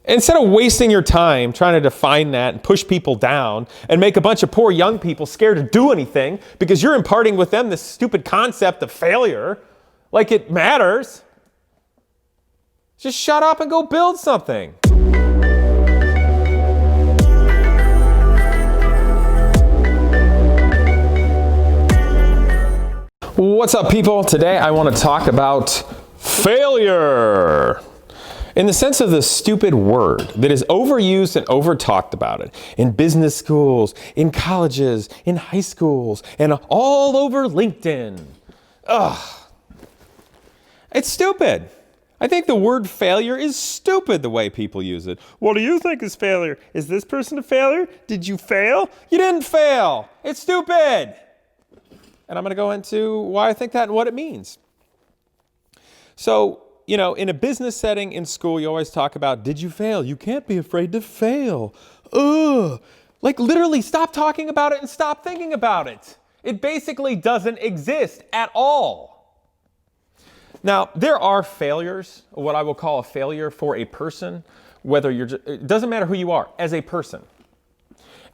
Instead of wasting your time trying to define that and push people down and make a bunch of poor young people scared to do anything because you're imparting with them this stupid concept of failure, like it matters, just shut up and go build something. What's up, people? Today I want to talk about failure. In the sense of the stupid word that is overused and over-talked about it in business schools, in colleges, in high schools, and all over LinkedIn. Ugh. It's stupid. I think the word failure is stupid the way people use it. What do you think is failure? Is this person a failure? Did you fail? You didn't fail. It's stupid. And I'm going to go into why I think that and what it means. So, you know, in a business setting in school, you always talk about, did you fail? You can't be afraid to fail. Ugh. Like literally stop talking about it and stop thinking about it. It basically doesn't exist at all. Now, there are failures, what I will call a failure for a person, whether it doesn't matter who you are, as a person.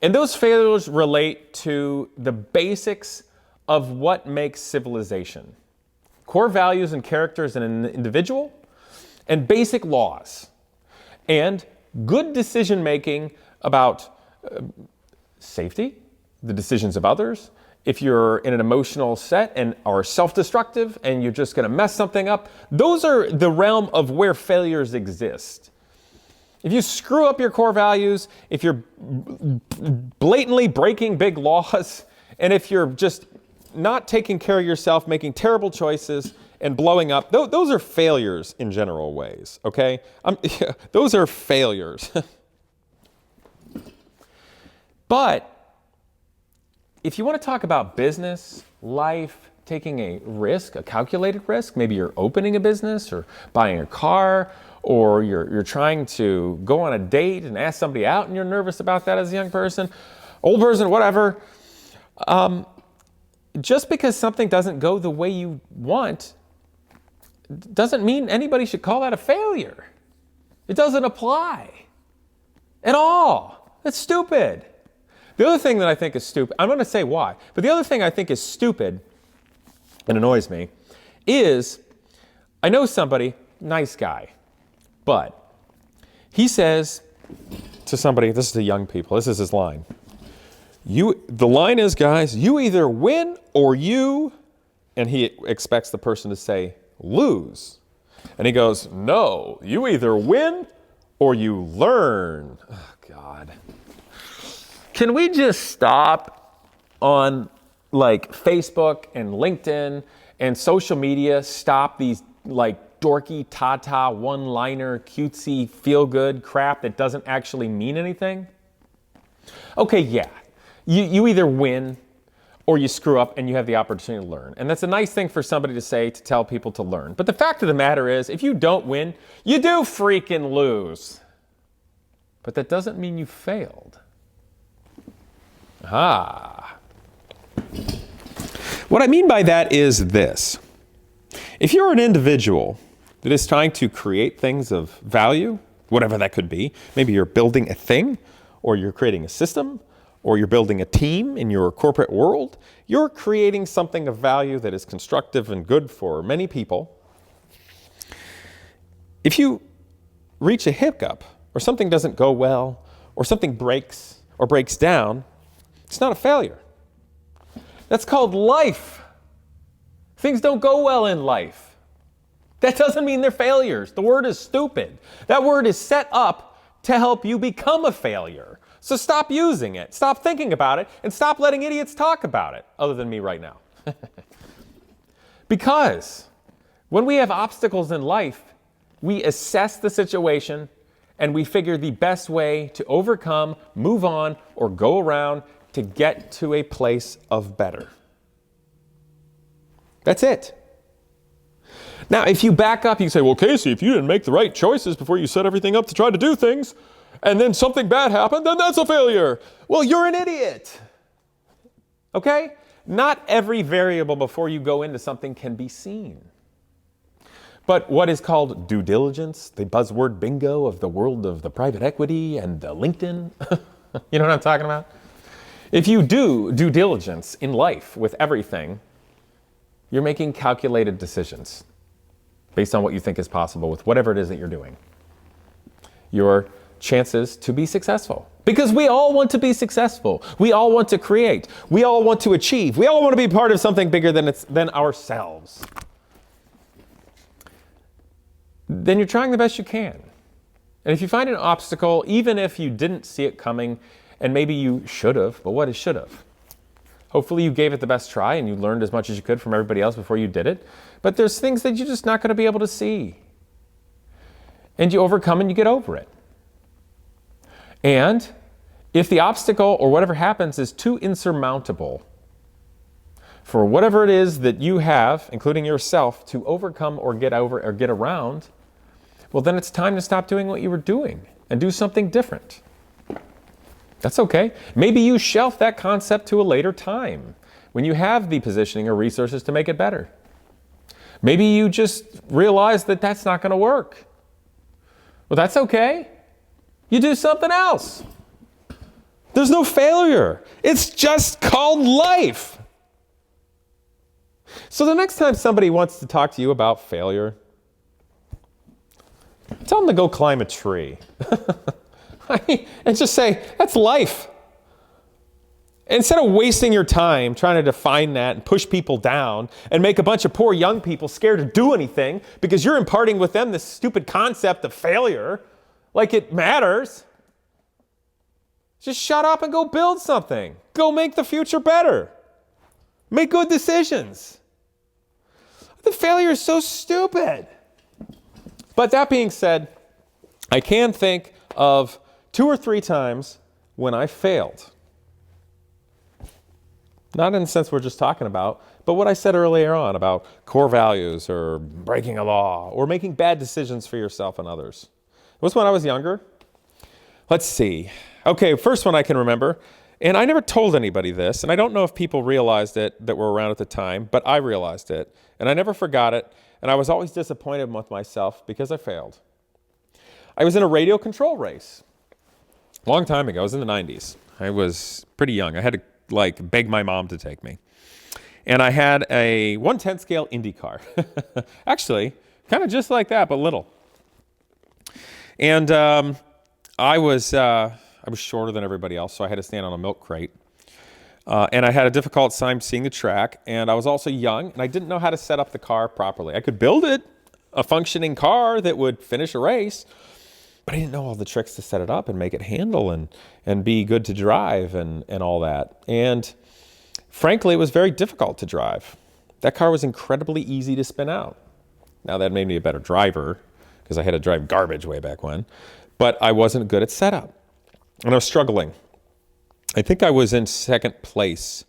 And those failures relate to the basics of what makes civilization. Core values and characters in an individual, and basic laws, and good decision making about safety, the decisions of others. If you're in an emotional set and are self-destructive and you're just going to mess something up, those are the realm of where failures exist. If you screw up your core values, if you're blatantly breaking big laws, and if you're just not taking care of yourself, making terrible choices, and blowing up, those are failures in general ways, okay? Those are failures. But if you want to talk about business, life, taking a risk, a calculated risk, maybe you're opening a business or buying a car, or you're trying to go on a date and ask somebody out and you're nervous about that as a young person, old person, whatever, just because something doesn't go the way you want doesn't mean anybody should call that a failure. It doesn't apply at all. That's stupid. The other thing that I think is stupid, I'm going to say why, but the other thing I think is stupid and annoys me is I know somebody, nice guy, but he says to somebody, this is the young people, this is his line. The line is, guys, you either win or you, and he expects the person to say, lose. And he goes, no, you either win or you learn. Oh, God. Can we just stop on like Facebook and LinkedIn and social media, stop these like dorky, ta-ta, one-liner, cutesy, feel-good crap that doesn't actually mean anything? Okay, yeah. You either win or you screw up and you have the opportunity to learn. And that's a nice thing for somebody to say, to tell people to learn. But the fact of the matter is, if you don't win, you do freaking lose. But that doesn't mean you failed. What I mean by that is this. If you're an individual that is trying to create things of value, whatever that could be, maybe you're building a thing or you're creating a system, or you're building a team in your corporate world, you're creating something of value that is constructive and good for many people. If you reach a hiccup, or something doesn't go well, or something breaks or breaks down, it's not a failure. That's called life. Things don't go well in life. That doesn't mean they're failures. The word is stupid. That word is set up to help you become a failure. So stop using it, stop thinking about it, and stop letting idiots talk about it, other than me right now. Because when we have obstacles in life, we assess the situation and we figure the best way to overcome, move on, or go around to get to a place of better. That's it. Now, if you back up, you can say, well, Casey, if you didn't make the right choices before you set everything up to try to do things, and then something bad happened, then that's a failure. Well, you're an idiot. Okay? Not every variable before you go into something can be seen. But what is called due diligence, the buzzword bingo of the world of the private equity and the LinkedIn, you know what I'm talking about? If you do due diligence in life with everything, you're making calculated decisions based on what you think is possible with whatever it is that you're doing. Your chances to be successful. Because we all want to be successful. We all want to create. We all want to achieve. We all want to be part of something bigger than ourselves. Then you're trying the best you can. And if you find an obstacle, even if you didn't see it coming, and maybe you should have, but what is should have? Hopefully you gave it the best try and you learned as much as you could from everybody else before you did it. But there's things that you're just not going to be able to see. And you overcome and you get over it. And if the obstacle or whatever happens is too insurmountable for whatever it is that you have, including yourself, to overcome or get over or get around, well, then it's time to stop doing what you were doing and do something different. That's okay. Maybe you shelf that concept to a later time when you have the positioning or resources to make it better. Maybe you just realize that that's not going to work. Well, that's okay. You do something else. There's no failure. It's just called life. So the next time somebody wants to talk to you about failure, tell them to go climb a tree. And just say, that's life. Instead of wasting your time trying to define that and push people down and make a bunch of poor young people scared to do anything because you're imparting with them this stupid concept of failure, like it matters, just shut up and go build something. Go make the future better. Make good decisions. The failure is so stupid. But that being said, I can think of 2 or 3 times when I failed. Not in the sense we're just talking about, but what I said earlier on about core values or breaking a law or making bad decisions for yourself and others. It was when I was younger. Let's see. Okay, first one I can remember, and I never told anybody this, and I don't know if people realized it that were around at the time, but I realized it, and I never forgot it, and I was always disappointed with myself because I failed. I was in a radio control race. A long time ago. I was in the 90s. I was pretty young. I had to beg my mom to take me. And I had a 1/10 scale Indy car. Actually, kind of just like that, but little. And I was shorter than everybody else, so I had to stand on a milk crate. And I had a difficult time seeing the track. And I was also young, and I didn't know how to set up the car properly. I could build it, a functioning car that would finish a race, but I didn't know all the tricks to set it up and make it handle and be good to drive and all that. And frankly, it was very difficult to drive. That car was incredibly easy to spin out. Now, that made me a better driver because I had to drive garbage way back when, but I wasn't good at setup. And I was struggling. I think I was in second place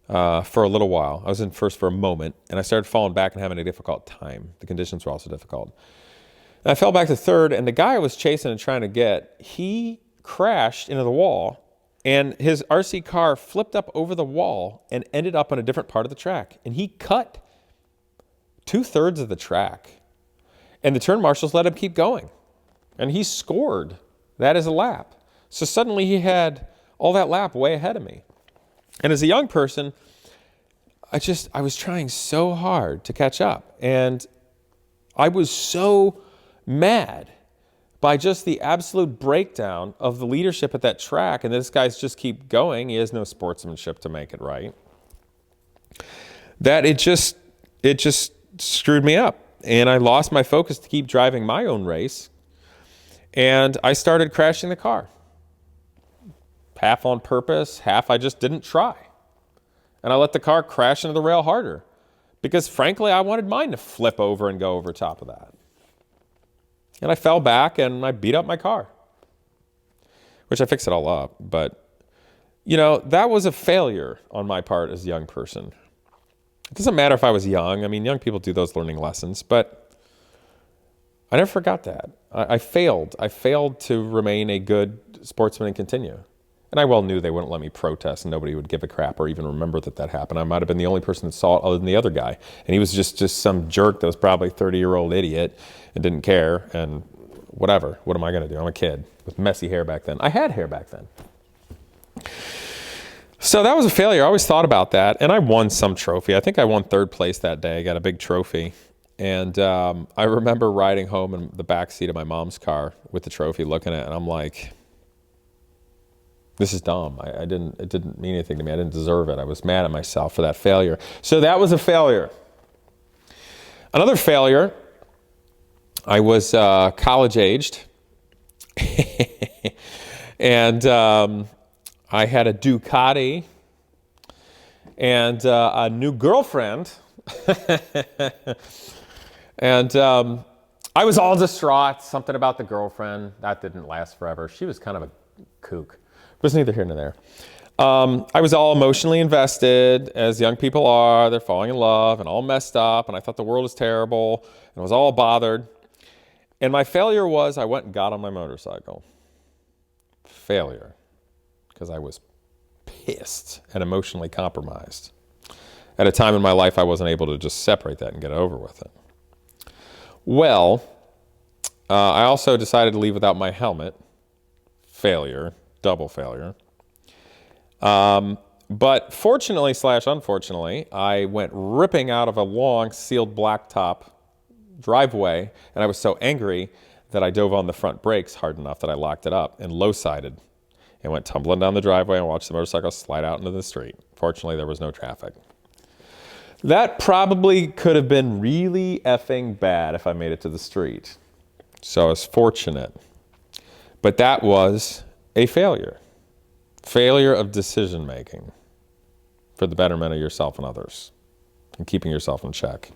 for a little while. I was in first for a moment, and I started falling back and having a difficult time. The conditions were also difficult. And I fell back to third, and the guy I was chasing and trying to get, he crashed into the wall, and his RC car flipped up over the wall and ended up on a different part of the track. And he cut 2/3 of the track. And the turn marshals let him keep going. And he scored that as a lap. So suddenly he had all that lap way ahead of me. And as a young person, I was trying so hard to catch up. And I was so mad by just the absolute breakdown of the leadership at that track. And this guy's just keep going. He has no sportsmanship to make it right. That it just screwed me up. And I lost my focus to keep driving my own race. And I started crashing the car. Half on purpose, half I just didn't try. And I let the car crash into the rail harder. Because frankly, I wanted mine to flip over and go over top of that. And I fell back and I beat up my car. Which I fixed it all up. But, that was a failure on my part as a young person. It doesn't matter if I was young. I mean, young people do those learning lessons. But I never forgot that. I failed. I failed to remain a good sportsman and continue. And I well knew they wouldn't let me protest and nobody would give a crap or even remember that that happened. I might have been the only person that saw it other than the other guy. And he was just some jerk that was probably a 30-year-old idiot and didn't care and whatever. What am I going to do? I'm a kid with messy hair back then. I had hair back then. So that was a failure. I always thought about that. And I won some trophy. I think I won 3rd place that day. I got a big trophy. And I remember riding home in the back seat of my mom's car with the trophy looking at it. And I'm like, this is dumb. It didn't mean anything to me. I didn't deserve it. I was mad at myself for that failure. So that was a failure. Another failure, I was college aged. And I had a Ducati and a new girlfriend. And I was all distraught. Something about the girlfriend. That didn't last forever. She was kind of a kook. But it's neither here nor there. I was all emotionally invested, as young people are. They're falling in love and all messed up. And I thought the world was terrible. And I was all bothered. And my failure was I went and got on my motorcycle. Failure. Because I was pissed and emotionally compromised. At a time in my life, I wasn't able to just separate that and get over with it. Well, I also decided to leave without my helmet. Failure. Double failure. But fortunately / unfortunately, I went ripping out of a long sealed blacktop driveway, and I was so angry that I dove on the front brakes hard enough that I locked it up and low-sided and went tumbling down the driveway and watched the motorcycle slide out into the street. Fortunately, there was no traffic. That probably could have been really effing bad if I made it to the street. So I was fortunate. But that was a failure. Failure of decision making for the betterment of yourself and others and keeping yourself in check.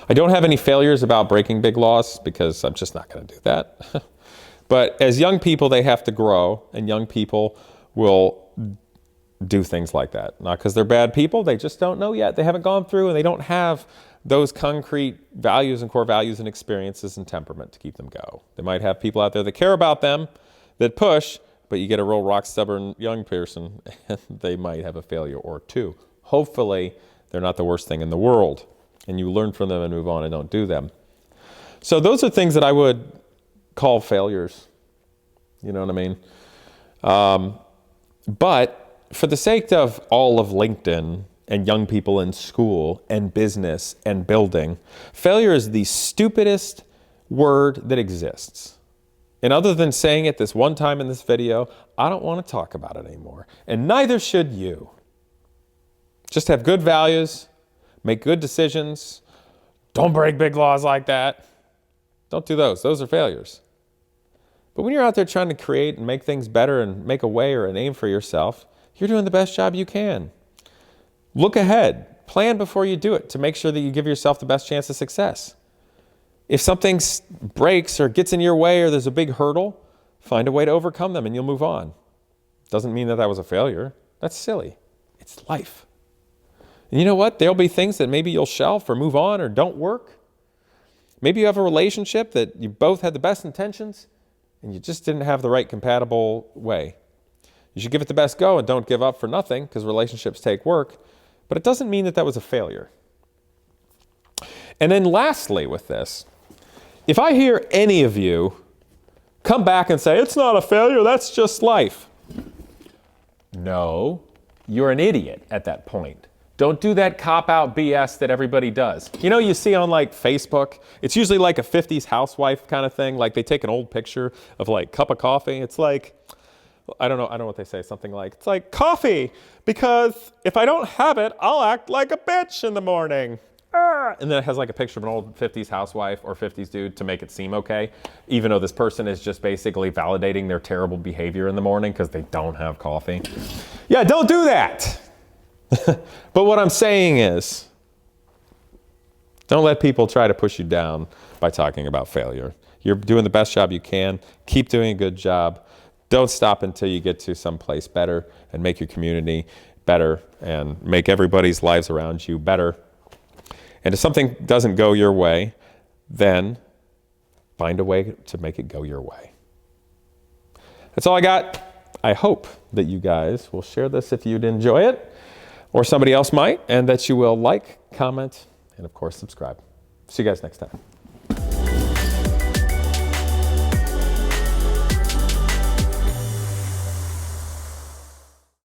I don't have any failures about breaking big laws because I'm just not going to do that. But as young people, they have to grow, and young people will do things like that. Not because they're bad people, they just don't know yet. They haven't gone through and they don't have those concrete values and core values and experiences and temperament to keep them go. They might have people out there that care about them, that push, but you get a real rock stubborn young person and they might have a failure or two. Hopefully, they're not the worst thing in the world and you learn from them and move on and don't do them. So those are things that I would call failures. You know what I mean? But for the sake of all of LinkedIn and young people in school and business and building, failure is the stupidest word that exists. And other than saying it this one time in this video, I don't want to talk about it anymore. And neither should you. Just have good values, make good decisions. Don't break big laws like that. Don't do those. Those are failures. But when you're out there trying to create and make things better and make a way or a name for yourself, you're doing the best job you can. Look ahead. Plan before you do it to make sure that you give yourself the best chance of success. If something breaks or gets in your way or there's a big hurdle, find a way to overcome them and you'll move on. Doesn't mean that that was a failure. That's silly. It's life. And you know what? There'll be things that maybe you'll shelf or move on or don't work. Maybe you have a relationship that you both had the best intentions and you just didn't have the right compatible way. You should give it the best go and don't give up for nothing because relationships take work. But it doesn't mean that that was a failure. And then lastly with this, if I hear any of you come back and say, it's not a failure, that's just life. No, you're an idiot at that point. Don't do that cop-out BS that everybody does. You know, you see on like Facebook, it's usually like a 50s housewife kind of thing. Like they take an old picture of like cup of coffee. It's like, I don't know what they say, something like, it's like coffee, because if I don't have it, I'll act like a bitch in the morning. And then it has like a picture of an old 50s housewife or 50s dude to make it seem okay, even though this person is just basically validating their terrible behavior in the morning because they don't have coffee. Yeah, don't do that. But what I'm saying is, don't let people try to push you down by talking about failure. You're doing the best job you can. Keep doing a good job. Don't stop until you get to someplace better and make your community better and make everybody's lives around you better. And if something doesn't go your way, then find a way to make it go your way. That's all I got. I hope that you guys will share this if you'd enjoy it, or somebody else might, and that you will like, comment, and of course subscribe. See you guys next time.